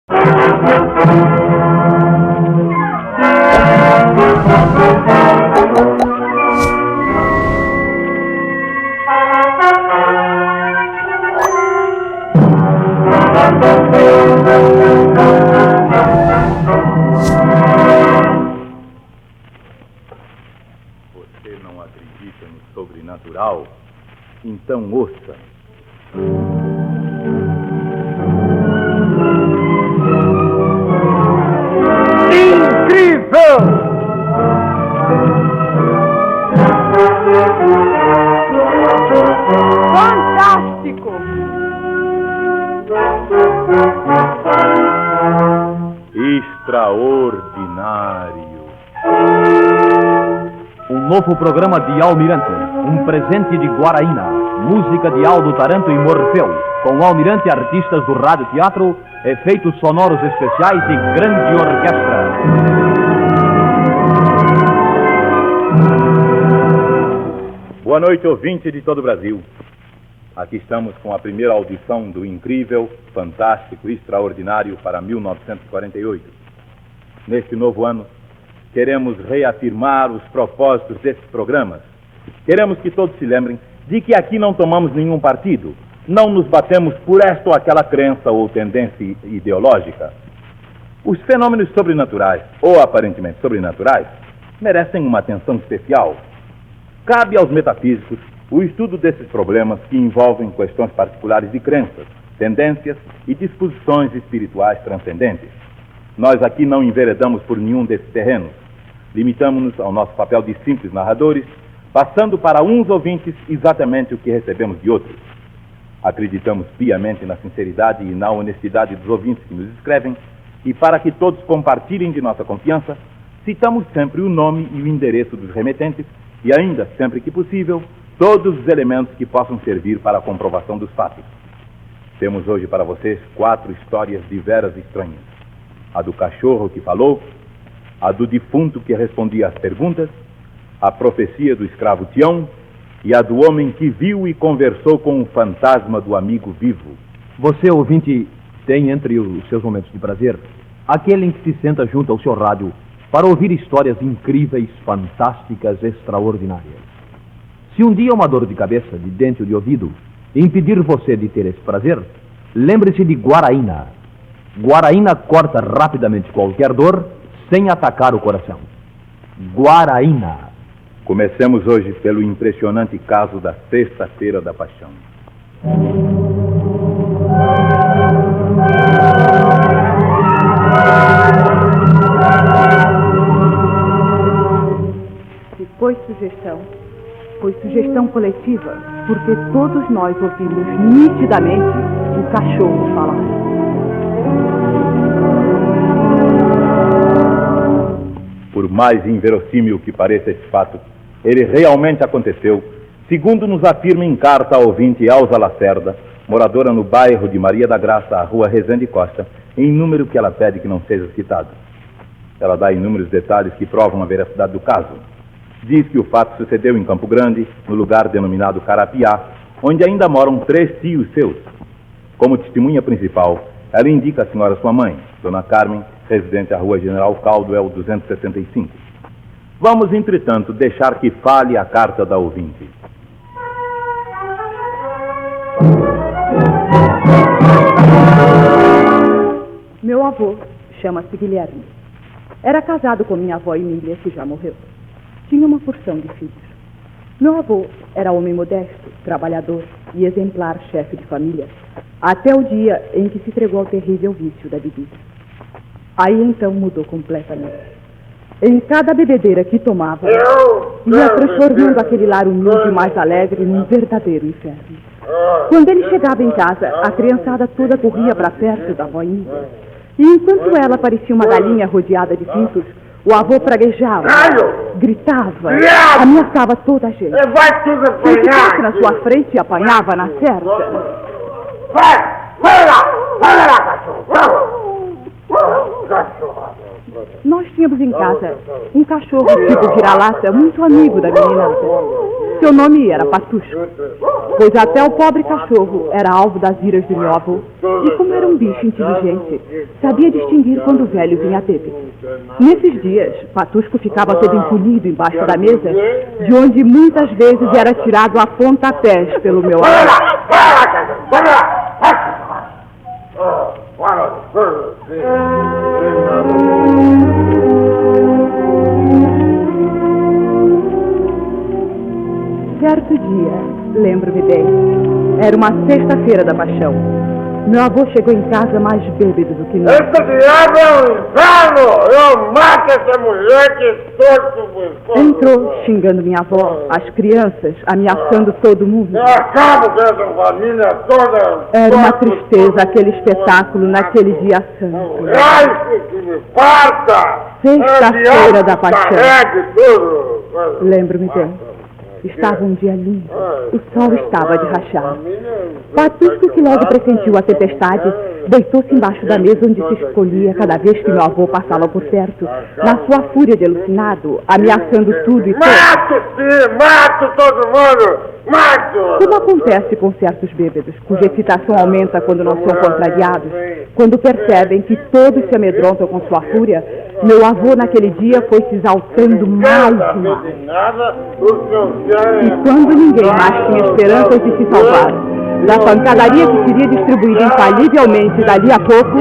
Você não acredita no sobrenatural? Então ouça. Incrível! Fantástico! Extraordinário. Um novo programa de Almirante, um presente de Guaraína, música de Aldo Taranto e Morfeu, com Almirante, artistas do Rádio Teatro, efeitos sonoros especiais e grande orquestra. Boa noite, ouvinte de todo o Brasil. Aqui estamos com a primeira audição do incrível, fantástico e extraordinário para 1948. Neste novo ano, queremos reafirmar os propósitos desses programas. Queremos que todos se lembrem de que aqui não tomamos nenhum partido, não nos batemos por esta ou aquela crença ou tendência ideológica. Os fenômenos sobrenaturais, ou aparentemente sobrenaturais, merecem uma atenção especial. Cabe aos metafísicos o estudo desses problemas que envolvem questões particulares de crenças, tendências e disposições espirituais transcendentes. Nós aqui não enveredamos por nenhum desses terrenos. Limitamos-nos ao nosso papel de simples narradores, passando para uns ouvintes exatamente o que recebemos de outros. Acreditamos piamente na sinceridade e na honestidade dos ouvintes que nos escrevem, e para que todos compartilhem de nossa confiança, citamos sempre o nome e o endereço dos remetentes e ainda, sempre que possível, todos os elementos que possam servir para a comprovação dos fatos. Temos hoje para vocês 4 histórias diversas e estranhas. A do cachorro que falou, a do defunto que respondia às perguntas, a profecia do escravo Tião e a do homem que viu e conversou com o fantasma do amigo vivo. Você, ouvinte, tem entre os seus momentos de prazer aquele em que se senta junto ao seu rádio para ouvir histórias incríveis, fantásticas, extraordinárias. Se um dia uma dor de cabeça, de dente ou de ouvido impedir você de ter esse prazer, lembre-se de Guaraína. Guaraína corta rapidamente qualquer dor sem atacar o coração. Guaraína. Comecemos hoje pelo impressionante caso da Sexta-feira da Paixão. Se foi sugestão coletiva, porque todos nós ouvimos nitidamente o cachorro falar. Por mais inverossímil que pareça esse fato, ele realmente aconteceu, segundo nos afirma em carta a ouvinte Elza Lacerda, moradora no bairro de Maria da Graça, a rua Rezende Costa, em número que ela pede que não seja citado. Ela dá inúmeros detalhes que provam a veracidade do caso. Diz que o fato sucedeu em Campo Grande, no lugar denominado Carapiá, onde ainda moram 3 tios seus. Como testemunha principal, ela indica a senhora sua mãe, Dona Carmen, residente à Rua General Caldwell 265. Vamos, entretanto, deixar que fale a carta da ouvinte. Meu avô chama-se Guilherme. Era casado com minha avó Emília, que já morreu. Tinha uma porção de filhos. Meu avô era homem modesto, trabalhador e exemplar chefe de família, até o dia em que se entregou ao terrível vício da bebida. Aí então mudou completamente. Em cada bebedeira que tomava, ia transformando aquele lar humilde e mais alegre num verdadeiro inferno. Quando ele chegava em casa, a criançada toda corria para perto da avó Emília. E enquanto ela parecia uma galinha rodeada de pintos, o avô praguejava, gritava, ameaçava toda a gente. Vai tudo apanhar! Quem ficasse na sua frente e apanhava na certa. Vai lá, cachorro! Nós tínhamos em casa um cachorro tipo vira-lata muito amigo da meninada. Seu nome era Patusco, pois até o pobre cachorro era alvo das iras do meu avô. E como era um bicho inteligente, sabia distinguir quando o velho vinha a beber. Nesses dias, Patusco ficava todo encolhido embaixo da mesa, de onde muitas vezes era tirado a pontapés pelo meu avô. Certo dia, lembro-me bem, era uma sexta-feira da paixão. Meu avô chegou em casa mais bêbado do que nunca. Esse diabo é um inferno! Eu mato essa mulher que torço. Entrou xingando minha avó, as crianças, ameaçando todo mundo. Eu acabo com essa família toda. Era uma tristeza aquele espetáculo naquele dia santo. Ai, que me parta! Sexta-feira da paixão. Carregue tudo. Lembro-me bem. Estava um dia lindo. O sol estava de rachar. Patusco, que logo pressentiu a tempestade, deitou-se embaixo da mesa onde se escolhia cada vez que meu avô passava por perto, na sua fúria de alucinado, ameaçando tudo e todos. Mato-se! Mato todo mundo! Mato! Como acontece com certos bêbados, cuja excitação aumenta quando não são contrariados, quando percebem que todos se amedrontam com sua fúria, meu avô naquele dia foi se exaltando mais e mais. E quando ninguém mais tinha esperanças de se salvar da pancadaria que seria distribuída infalivelmente dali a pouco,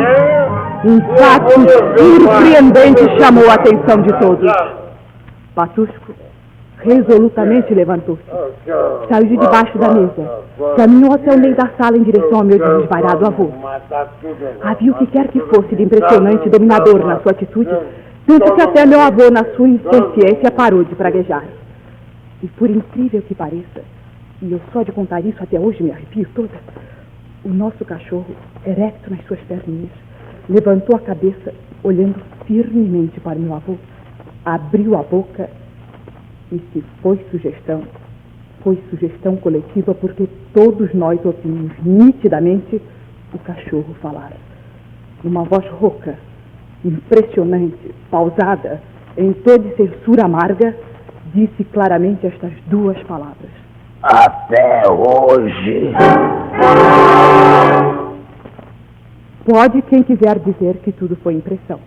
um fato surpreendente chamou a atenção de todos. Patusco resolutamente levantou-se, saiu de debaixo da mesa, caminhou até o meio da sala em direção ao meu desvairado avô. Havia o que quer que fosse de impressionante e dominador na sua atitude, tanto que até meu avô, na sua inconsciência, parou de praguejar. E por incrível que pareça, e eu só de contar isso até hoje me arrepio toda, o nosso cachorro, erecto nas suas perninhas, levantou a cabeça, olhando firmemente para meu avô, abriu a boca e se foi sugestão coletiva, porque todos nós ouvimos nitidamente o cachorro falar. Uma voz rouca, impressionante, pausada, em toda censura amarga, disse claramente estas duas palavras. Até hoje. Pode quem quiser dizer que tudo foi impressão.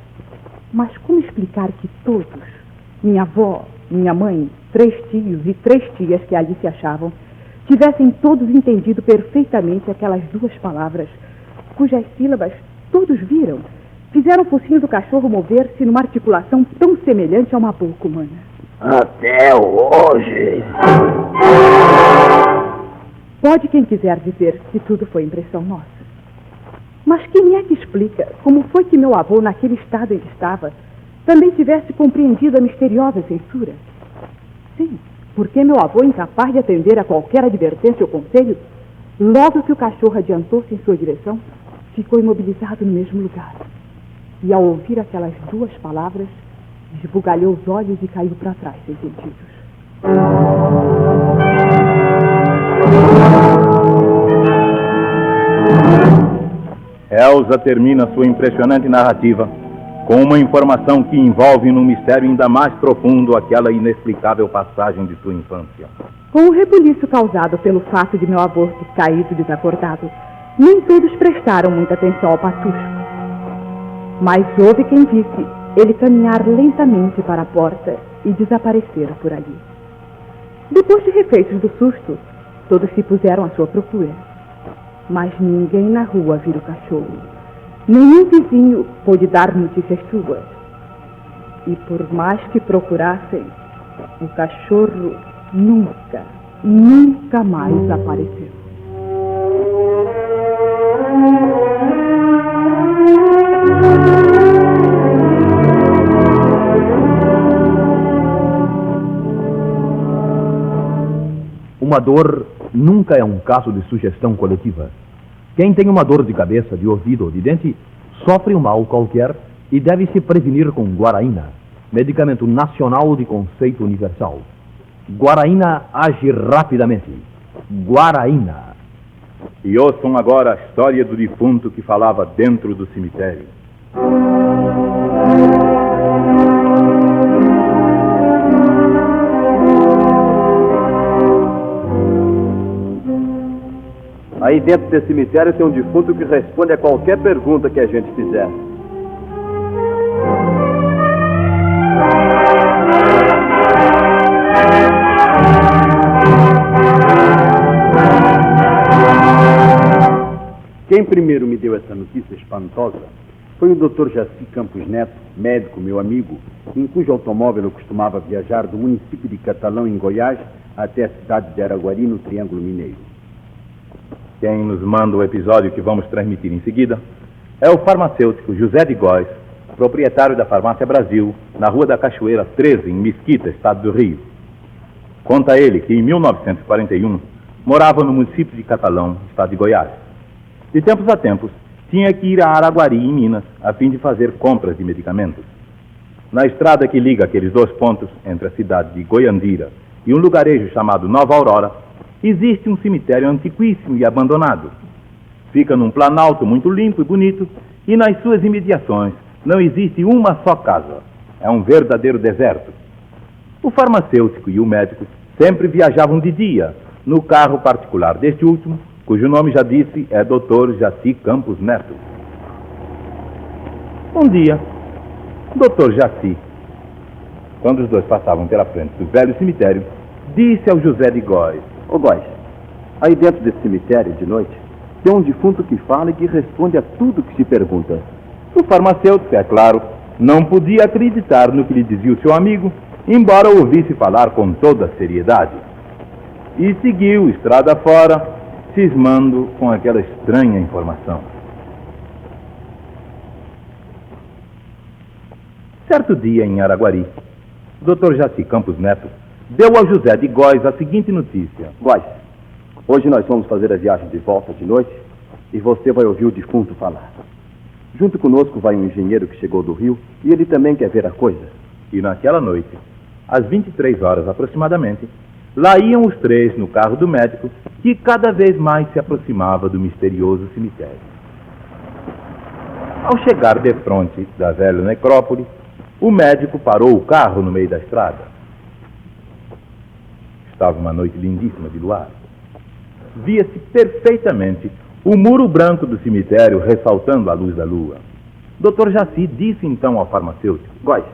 Mas como explicar que todos, minha avó, minha mãe, 3 tios e 3 tias que ali se achavam, tivessem todos entendido perfeitamente aquelas duas palavras, cujas sílabas todos viram, fizeram o focinho do cachorro mover-se numa articulação tão semelhante a uma boca humana? Até hoje. Pode quem quiser dizer que tudo foi impressão nossa. Mas quem é que explica como foi que meu avô, naquele estado em que estava, também tivesse compreendido a misteriosa censura? Sim, porque meu avô, incapaz de atender a qualquer advertência ou conselho, logo que o cachorro adiantou-se em sua direção, ficou imobilizado no mesmo lugar. E ao ouvir aquelas duas palavras, esbugalhou os olhos e caiu para trás sem sentidos. Elsa termina sua impressionante narrativa com uma informação que envolve num mistério ainda mais profundo aquela inexplicável passagem de sua infância. Com o rebuliço causado pelo fato de meu avô ter caído desacordado, nem todos prestaram muita atenção ao Patusco. Mas houve quem visse ele caminhar lentamente para a porta e desaparecer por ali. Depois de refeitos do susto, todos se puseram à sua procura. Mas ninguém na rua viu o cachorro. Nenhum vizinho pôde dar notícias suas. E por mais que procurassem, o cachorro nunca mais apareceu. Uma dor nunca é um caso de sugestão coletiva. Quem tem uma dor de cabeça, de ouvido ou de dente, sofre um mal qualquer e deve se prevenir com guaraína, medicamento nacional de conceito universal. Guaraína age rapidamente. Guaraína. E ouçam agora a história do defunto que falava dentro do cemitério. Aí dentro desse cemitério tem um defunto que responde a qualquer pergunta que a gente fizer. Quem primeiro me deu essa notícia espantosa foi o Dr. Jaci Campos Neto, médico, meu amigo, em cujo automóvel eu costumava viajar do município de Catalão, em Goiás, até a cidade de Araguari, no Triângulo Mineiro. Quem nos manda o episódio que vamos transmitir em seguida é o farmacêutico José de Góes, proprietário da Farmácia Brasil, na Rua da Cachoeira 13, em Mesquita, estado do Rio. Conta ele que em 1941 morava no município de Catalão, estado de Goiás. De tempos a tempos, tinha que ir a Araguari, em Minas, a fim de fazer compras de medicamentos. Na estrada que liga aqueles dois pontos, entre a cidade de Goiandira e um lugarejo chamado Nova Aurora, existe um cemitério antiquíssimo e abandonado. Fica num planalto muito limpo e bonito, e nas suas imediações não existe uma só casa. É um verdadeiro deserto. O farmacêutico e o médico sempre viajavam de dia, no carro particular deste último, cujo nome já disse é Dr. Jaci Campos Neto. Um dia, Dr. Jaci, quando os dois passavam pela frente do velho cemitério, disse ao José de Góes: Ô Góes, aí dentro desse cemitério, de noite, tem um defunto que fala e que responde a tudo que se pergunta. O farmacêutico, é claro, não podia acreditar no que lhe dizia o seu amigo, embora o ouvisse falar com toda a seriedade. E seguiu estrada fora, cismando com aquela estranha informação. Certo dia, em Araguari, Dr. Jaci Campos Neto deu ao José de Góes a seguinte notícia: Góes, hoje nós vamos fazer a viagem de volta de noite e você vai ouvir o defunto falar. Junto conosco vai um engenheiro que chegou do Rio e ele também quer ver a coisa. E naquela noite, às 23 horas aproximadamente, lá iam os três no carro do médico, que cada vez mais se aproximava do misterioso cemitério. Ao chegar defronte da velha necrópole, o médico parou o carro no meio da estrada. Estava uma noite lindíssima de luar. Via-se perfeitamente o muro branco do cemitério ressaltando a luz da lua. Dr. Jaci disse então ao farmacêutico: Góes,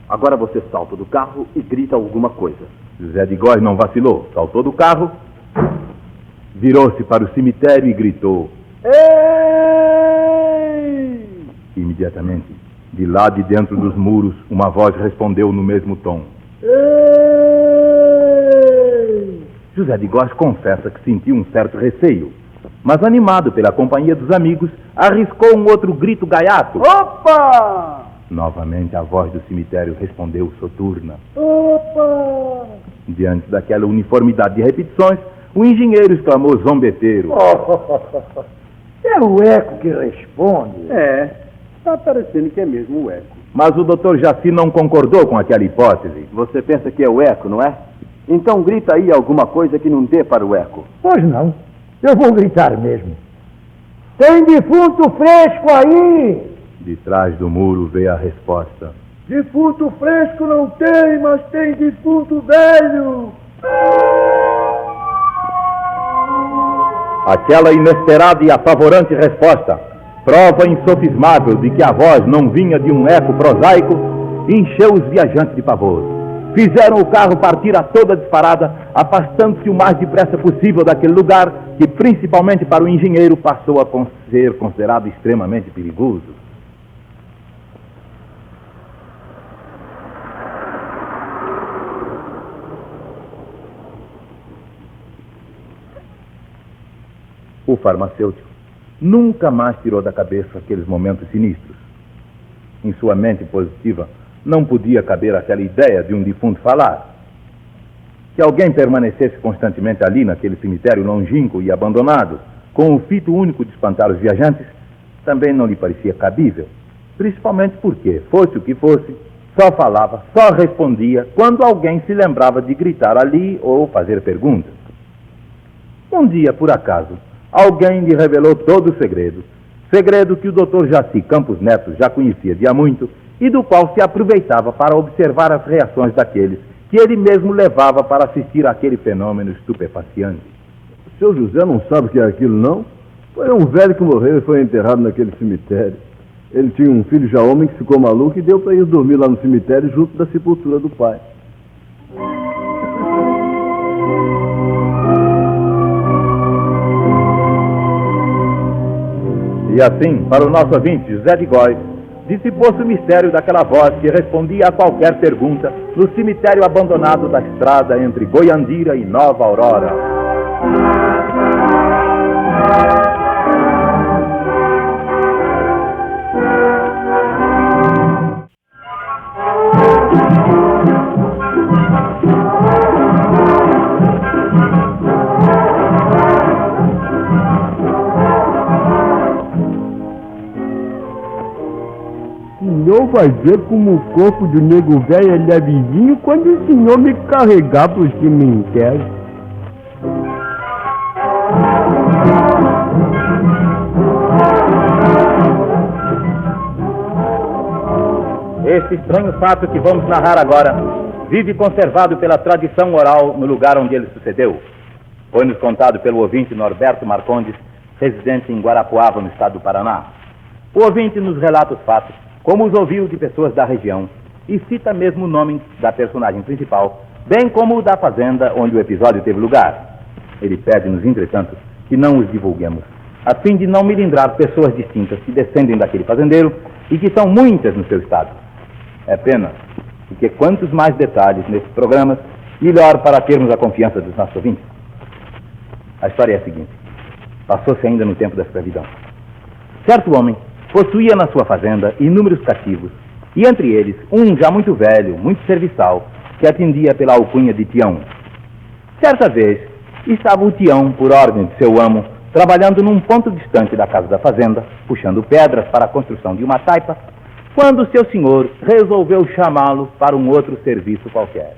agora você salta do carro e grita alguma coisa. José de Góes não vacilou, saltou do carro, virou-se para o cemitério e gritou: Ei! Imediatamente, de lá de dentro dos muros, uma voz respondeu no mesmo tom: Ei! José de Góes confessa que sentiu um certo receio, mas animado pela companhia dos amigos, arriscou um outro grito gaiato: Opa! Novamente a voz do cemitério respondeu soturna: Opa! Diante daquela uniformidade de repetições, o engenheiro exclamou zombeteiro: É o eco que responde. Está parecendo que é mesmo o eco. Mas o Dr. Jaci não concordou com aquela hipótese. Você pensa que é o eco, não é? Então grita aí alguma coisa que não dê para o eco. Pois não, eu vou gritar mesmo. Tem defunto fresco aí? De trás do muro veio a resposta: Defunto fresco não tem, mas tem defunto velho. Aquela inesperada e apavorante resposta, prova insofismável de que a voz não vinha de um eco prosaico, encheu os viajantes de pavor. Fizeram o carro partir a toda disparada, afastando-se o mais depressa possível daquele lugar que, principalmente para o engenheiro, passou a ser considerado extremamente perigoso. O farmacêutico nunca mais tirou da cabeça aqueles momentos sinistros. Em sua mente positiva, não podia caber aquela ideia de um defunto falar. Que alguém permanecesse constantemente ali naquele cemitério longínquo e abandonado, com o fito único de espantar os viajantes, também não lhe parecia cabível. Principalmente porque, fosse o que fosse, só falava, só respondia quando alguém se lembrava de gritar ali ou fazer perguntas. Um dia, por acaso, alguém lhe revelou todo o segredo. Segredo que o Dr. Jaci Campos Neto já conhecia de há muito e do qual se aproveitava para observar as reações daqueles que ele mesmo levava para assistir àquele fenômeno estupefaciante. seu José não sabe o que é aquilo, não? Foi um velho que morreu e foi enterrado naquele cemitério. Ele tinha um filho já homem que ficou maluco e deu para ir dormir lá no cemitério junto da sepultura do pai. E assim, para o nosso ouvinte José de Góis, dissipou-se o mistério daquela voz que respondia a qualquer pergunta no cemitério abandonado da estrada entre Goiandira e Nova Aurora. O senhor vai ver como o corpo do nego velho é levezinho quando o senhor me carregar pro cemitério. Este estranho fato que vamos narrar agora vive conservado pela tradição oral no lugar onde ele sucedeu. Foi-nos contado pelo ouvinte Norberto Marcondes, residente em Guarapuava, no estado do Paraná. O ouvinte nos relata os fatos, como os ouviu de pessoas da região, e cita mesmo o nome da personagem principal, bem como o da fazenda onde o episódio teve lugar. Ele pede-nos, entretanto, que não os divulguemos, a fim de não melindrar pessoas distintas que descendem daquele fazendeiro e que são muitas no seu estado. É pena, porque quantos mais detalhes nesses programas, melhor para termos a confiança dos nossos ouvintes. A história é a seguinte: passou-se ainda no tempo da escravidão. Certo homem possuía na sua fazenda inúmeros cativos, e entre eles um já muito velho, muito serviçal, que atendia pela alcunha de Tião. Certa vez, estava o Tião, por ordem de seu amo, trabalhando num ponto distante da casa da fazenda, puxando pedras para a construção de uma taipa, quando seu senhor resolveu chamá-lo para um outro serviço qualquer.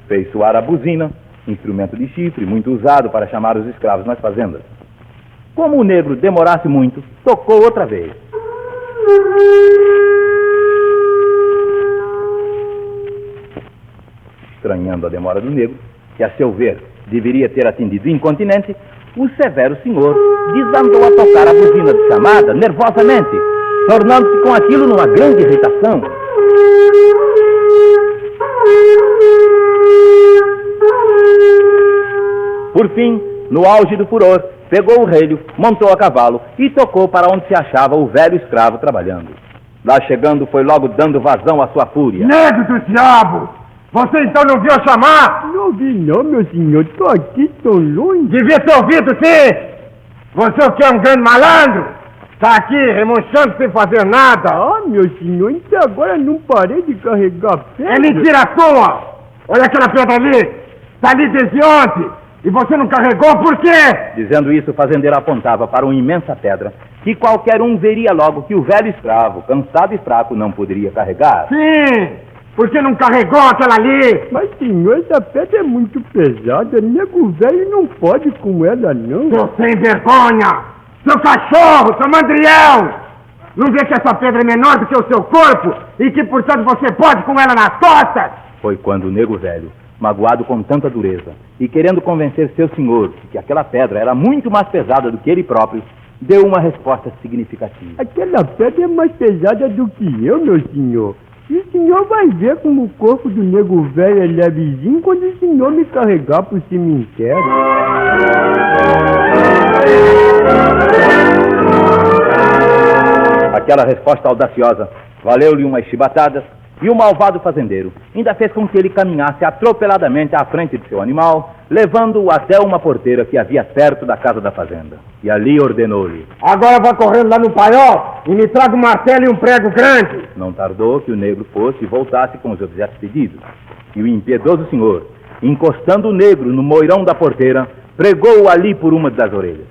Fez soar a buzina, instrumento de chifre muito usado para chamar os escravos nas fazendas. Como o negro demorasse muito, tocou outra vez. Estranhando a demora do negro, que a seu ver deveria ter atendido incontinente, o severo senhor desandou a tocar a buzina de chamada nervosamente, tornando-se com aquilo numa grande irritação. Por fim, no auge do furor, pegou o relho, montou a cavalo e tocou para onde se achava o velho escravo trabalhando. Lá chegando, foi logo dando vazão à sua fúria. Negro do diabo! Você então não viu chamar? Não vi não, meu senhor. Tô aqui tão longe. Devia ter ouvido, sim! Você o que é um grande malandro? Tá aqui remochando sem fazer nada. Ah, meu senhor, até agora não parei de carregar pedra. É mentira tua! Olha aquela pedra ali! Tá ali desde ontem! E você não carregou por quê? Dizendo isso, o fazendeiro apontava para uma imensa pedra que qualquer um veria logo que o velho escravo, cansado e fraco, não poderia carregar. Sim! Por que não carregou aquela ali? Mas, senhor, essa pedra é muito pesada. Nego velho não pode com ela, não. Seu sem vergonha! Seu cachorro, seu mandrião! Não vê que essa pedra é menor do que o seu corpo e que, portanto, você pode com ela nas costas? Foi quando o nego velho, magoado com tanta dureza e querendo convencer seu senhor de que aquela pedra era muito mais pesada do que ele próprio, deu uma resposta significativa. Aquela pedra é mais pesada do que eu, meu senhor. E o senhor vai ver como o corpo do nego velho é levezinho quando o senhor me carregar pro cemitério. Aquela resposta audaciosa valeu-lhe umas chibatadas, e o malvado fazendeiro ainda fez com que ele caminhasse atropeladamente à frente de seu animal, levando-o até uma porteira que havia perto da casa da fazenda. E ali ordenou-lhe: agora vá correndo lá no paiol e me traga um martelo e um prego grande. Não tardou que o negro fosse e voltasse com os objetos pedidos. E o impiedoso senhor, encostando o negro no moirão da porteira, pregou-o ali por uma das orelhas.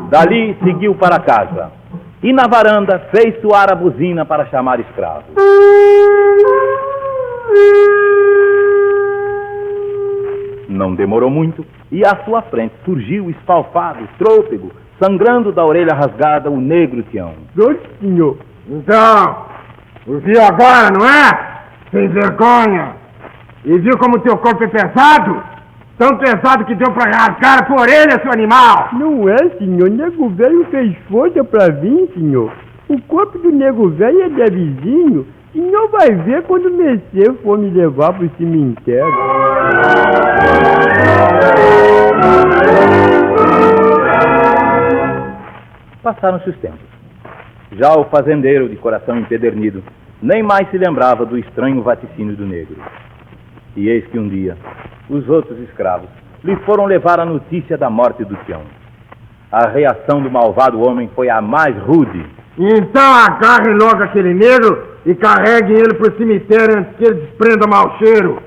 Dali seguiu para casa, e na varanda fez soar a buzina para chamar escravo. Não demorou muito, e à sua frente surgiu espalfado, trôpego, sangrando da orelha rasgada, o negro Tião. Pronto, senhor. Então, o viu agora, não é? Sem vergonha. E viu como teu corpo é pesado? Tão pesado que deu pra rasgar a tua orelha, seu animal! Não é, senhor. Nego velho fez força pra vir, senhor. O corpo do nego velho é levezinho. O senhor vai ver quando o Mercê for me levar pro cemitério. Passaram-se os tempos. Já o fazendeiro, de coração empedernido, nem mais se lembrava do estranho vaticínio do negro. E eis que um dia, os outros escravos lhe foram levar a notícia da morte do Tião. A reação do malvado homem foi a mais rude. Então agarrem logo aquele negro e carreguem ele pro cemitério antes que ele desprenda mau cheiro.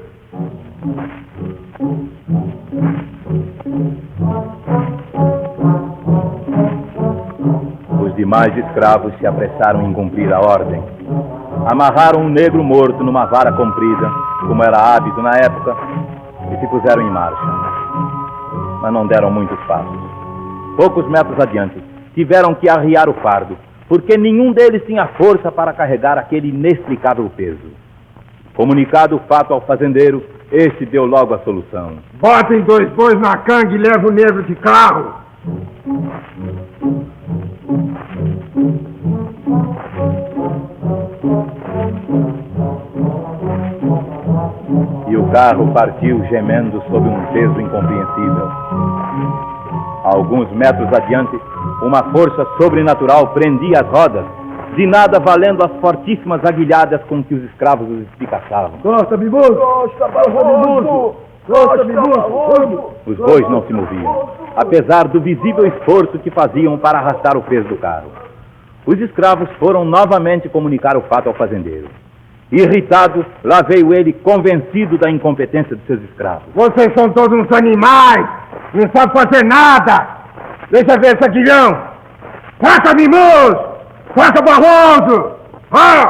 Os demais escravos se apressaram em cumprir a ordem. Amarraram um negro morto numa vara comprida, como era hábito na época, e se puseram em marcha. Mas não deram muitos passos. Poucos metros adiante, tiveram que arriar o fardo, porque nenhum deles tinha força para carregar aquele inexplicável peso. Comunicado o fato ao fazendeiro, este deu logo a solução. Botem 2 bois na canga e levem o negro de carro. E o carro partiu gemendo sob um peso incompreensível. A alguns metros adiante, uma força sobrenatural prendia as rodas, de nada valendo as fortíssimas aguilhadas com que os escravos os espicaçavam. Costa, Mimoso! Costa, Mimoso! Costa, Mimoso! Os bois não se moviam, apesar do visível esforço que faziam para arrastar o peso do carro. Os escravos foram novamente comunicar o fato ao fazendeiro. Irritado, lá veio ele convencido da incompetência dos seus escravos. Vocês são todos uns animais! Não sabem fazer nada! Deixa ver esse aguilhão! Faça Mimoso! Faça Barroso! Mas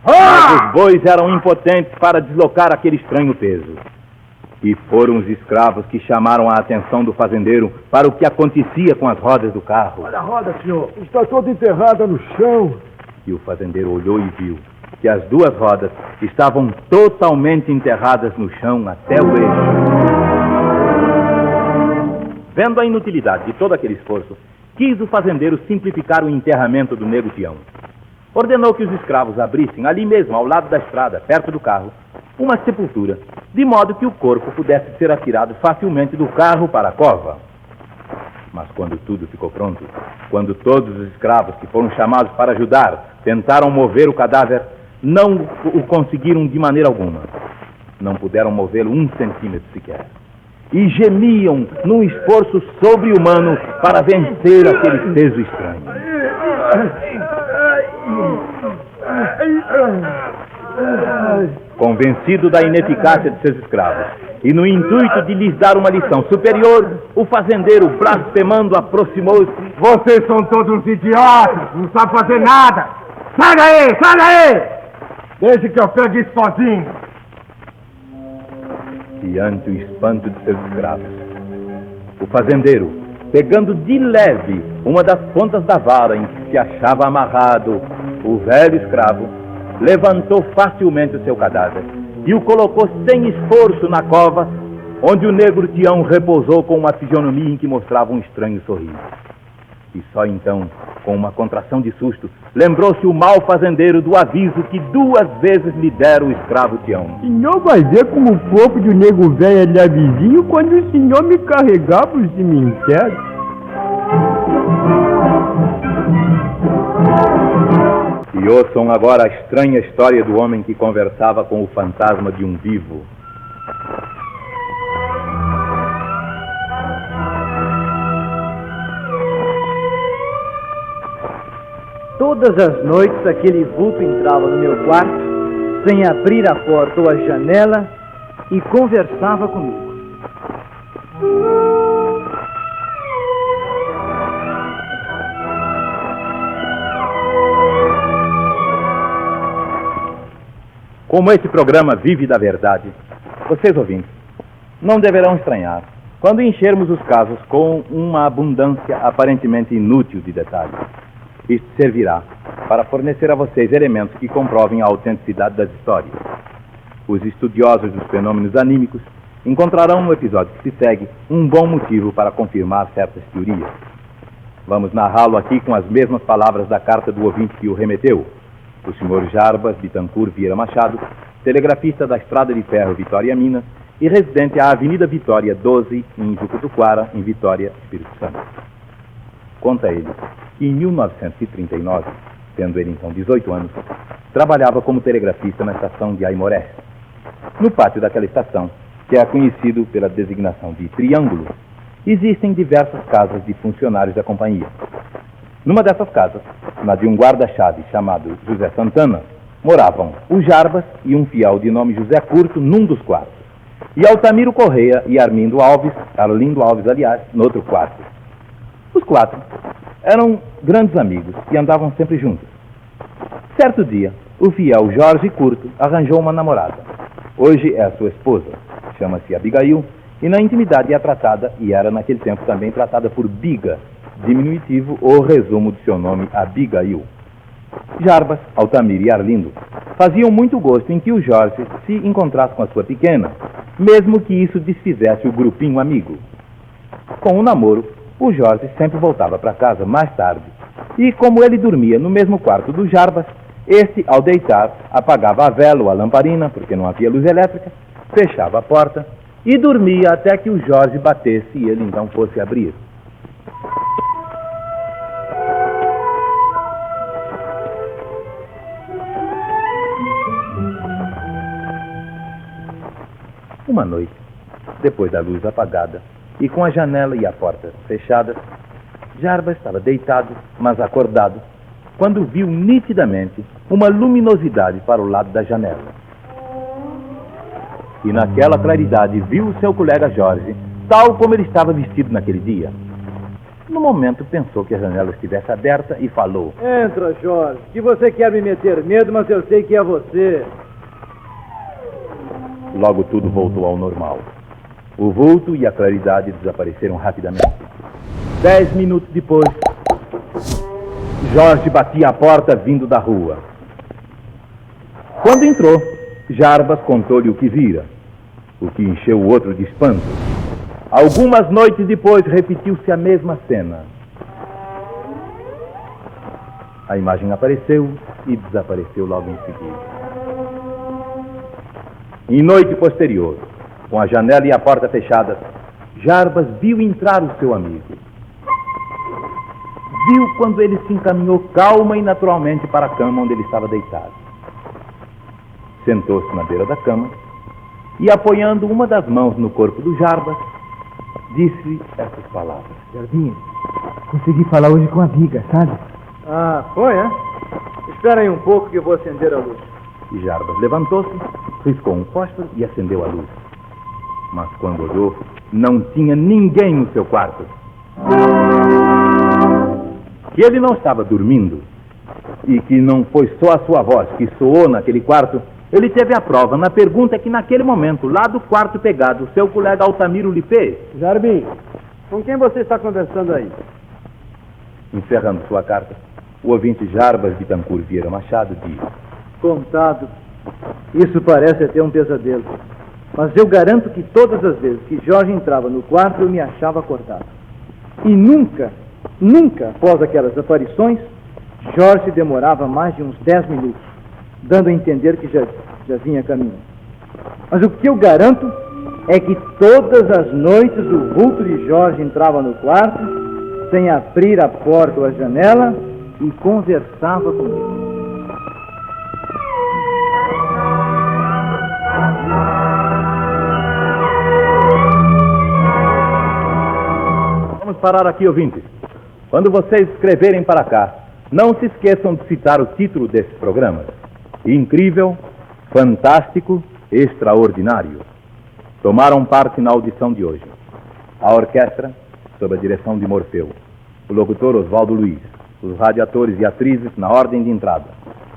os bois eram impotentes para deslocar aquele estranho peso. E foram os escravos que chamaram a atenção do fazendeiro para o que acontecia com as rodas do carro. Olha a roda, senhor. Está toda enterrada no chão. E o fazendeiro olhou e viu que as 2 rodas estavam totalmente enterradas no chão até o eixo. Vendo a inutilidade de todo aquele esforço, quis o fazendeiro simplificar o enterramento do negro Tião. Ordenou que os escravos abrissem ali mesmo, ao lado da estrada, perto do carro, uma sepultura, de modo que o corpo pudesse ser atirado facilmente do carro para a cova. Mas quando tudo ficou pronto, quando todos os escravos que foram chamados para ajudar tentaram mover o cadáver, não o conseguiram de maneira alguma. Não puderam movê-lo 1 centímetro sequer. E gemiam num esforço sobre-humano para vencer aquele peso estranho. Convencido da ineficácia de seus escravos e no intuito de lhes dar uma lição superior, o fazendeiro, blasfemando, aproximou-se. Vocês são todos uns idiotas! Não sabem fazer nada! Sai daí! Sai daí! Deixe que eu pegue isso sozinho! Diante o espanto de seus escravos, o fazendeiro, pegando de leve uma das pontas da vara em que se achava amarrado o velho escravo, levantou facilmente o seu cadáver e o colocou sem esforço na cova, onde o negro Tião repousou com uma fisionomia em que mostrava um estranho sorriso. E só então, com uma contração de susto, lembrou-se o mau fazendeiro do aviso que 2 vezes lhe dera o escravo Tião. O senhor vai ver como o corpo de um nego velho é levezinho quando o senhor me carregar pro cemitério. E ouçam agora a estranha história do homem que conversava com o fantasma de um vivo. Todas as noites aquele vulto entrava no meu quarto, sem abrir a porta ou a janela, e conversava comigo. Como esse programa vive da verdade, vocês ouvintes não deverão estranhar quando enchermos os casos com uma abundância aparentemente inútil de detalhes. Isto servirá para fornecer a vocês elementos que comprovem a autenticidade das histórias. Os estudiosos dos fenômenos anímicos encontrarão no episódio que se segue um bom motivo para confirmar certas teorias. Vamos narrá-lo aqui com as mesmas palavras da carta do ouvinte que o remeteu, o Sr. Jarbas Bittencourt Vieira Machado, telegrafista da Estrada de Ferro Vitória Minas e residente à Avenida Vitória 12, em Jucutuquara, em Vitória, Espírito Santo. Conta ele que em 1939, tendo ele então 18 anos, trabalhava como telegrafista na estação de Aimorés. No pátio daquela estação, que é conhecido pela designação de Triângulo, existem diversas casas de funcionários da companhia. Numa dessas casas, na de um guarda-chave chamado José Santana, moravam o Jarbas e um fiel de nome José Curto num dos quartos, e Altamiro Correia e Arlindo Alves, aliás, no outro quarto. Os quatro eram grandes amigos e andavam sempre juntos. Certo dia, o fiel Jorge Curto arranjou uma namorada. Hoje é a sua esposa, chama-se Abigail, e na intimidade é tratada, e era naquele tempo também tratada por Biga, diminutivo ou resumo de seu nome Abigail. Jarbas, Altamiro e Arlindo faziam muito gosto em que o Jorge se encontrasse com a sua pequena, mesmo que isso desfizesse o grupinho amigo. Com o namoro, o Jorge sempre voltava para casa mais tarde, e como ele dormia no mesmo quarto do Jarbas, este, ao deitar, apagava a vela ou a lamparina, porque não havia luz elétrica, fechava a porta e dormia até que o Jorge batesse e ele então fosse abrir. Uma noite, depois da luz apagada e com a janela e a porta fechadas, Jarbas estava deitado, mas acordado, quando viu nitidamente uma luminosidade para o lado da janela. E naquela claridade viu o seu colega Jorge, tal como ele estava vestido naquele dia. No momento pensou que a janela estivesse aberta e falou: Entra, Jorge, que você quer me meter medo, mas eu sei que é você. Logo tudo voltou ao normal. O vulto e a claridade desapareceram rapidamente. 10 minutos depois, Jorge batia a porta vindo da rua. Quando entrou, Jarbas contou-lhe o que vira, o que encheu o outro de espanto. Algumas noites depois repetiu-se a mesma cena. A imagem apareceu e desapareceu logo em seguida. Em noite posterior, com a janela e a porta fechadas, Jarbas viu entrar o seu amigo. Viu quando ele se encaminhou calma e naturalmente para a cama onde ele estava deitado. Sentou-se na beira da cama e, apoiando uma das mãos no corpo do Jarbas, disse essas palavras: Jardim, consegui falar hoje com a Biga, sabe? Ah, foi, é? Espera aí um pouco que eu vou acender a luz. E Jarbas levantou-se, riscou um fósforo e acendeu a luz. Mas quando olhou, não tinha ninguém no seu quarto. Que ele não estava dormindo e que não foi só a sua voz que soou naquele quarto, ele teve a prova na pergunta que naquele momento, lá do quarto pegado, seu colega Altamiro lhe fez. Jarbim, com quem você está conversando aí? Encerrando sua carta, o ouvinte Jarbas Bittencourt Vieira Machado disse: Contado, isso parece até um pesadelo. Mas eu garanto que todas as vezes que Jorge entrava no quarto, eu me achava acordado. E nunca, após aquelas aparições, Jorge demorava mais de uns 10 minutos, dando a entender que já vinha caminho. Mas o que eu garanto é que todas as noites o vulto de Jorge entrava no quarto, sem abrir a porta ou a janela, e conversava comigo. Vamos parar aqui, ouvintes. Quando vocês escreverem para cá, não se esqueçam de citar o título desses programas: Incrível, Fantástico, Extraordinário. Tomaram parte na audição de hoje a orquestra, sob a direção de Morfeu, o locutor Oswaldo Luiz, os radiatores e atrizes na ordem de entrada: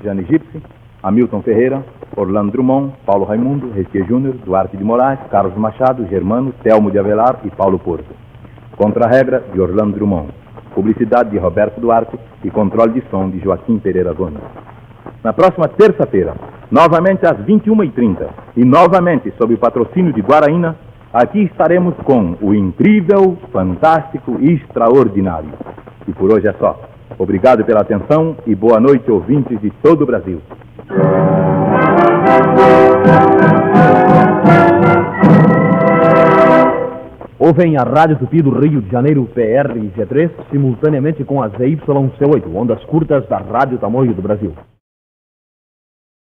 Jane Gypsy, Hamilton Ferreira, Orlando Drummond, Paulo Raimundo, Restier Júnior, Duarte de Moraes, Carlos Machado, Germano, Telmo de Avelar e Paulo Porto. Contra-regra de Orlando Drummond. Publicidade de Roberto Duarte e controle de som de Joaquim Pereira Gomes. Na próxima terça-feira, novamente às 21h30 e novamente sob o patrocínio de Guaraína, aqui estaremos com o incrível, fantástico e extraordinário. E por hoje é só. Obrigado pela atenção e boa noite, ouvintes de todo o Brasil. Ouvem a Rádio Tupi do Rio de Janeiro, PR e G3, simultaneamente com a ZYC8, ondas curtas da Rádio Tamoio do Brasil.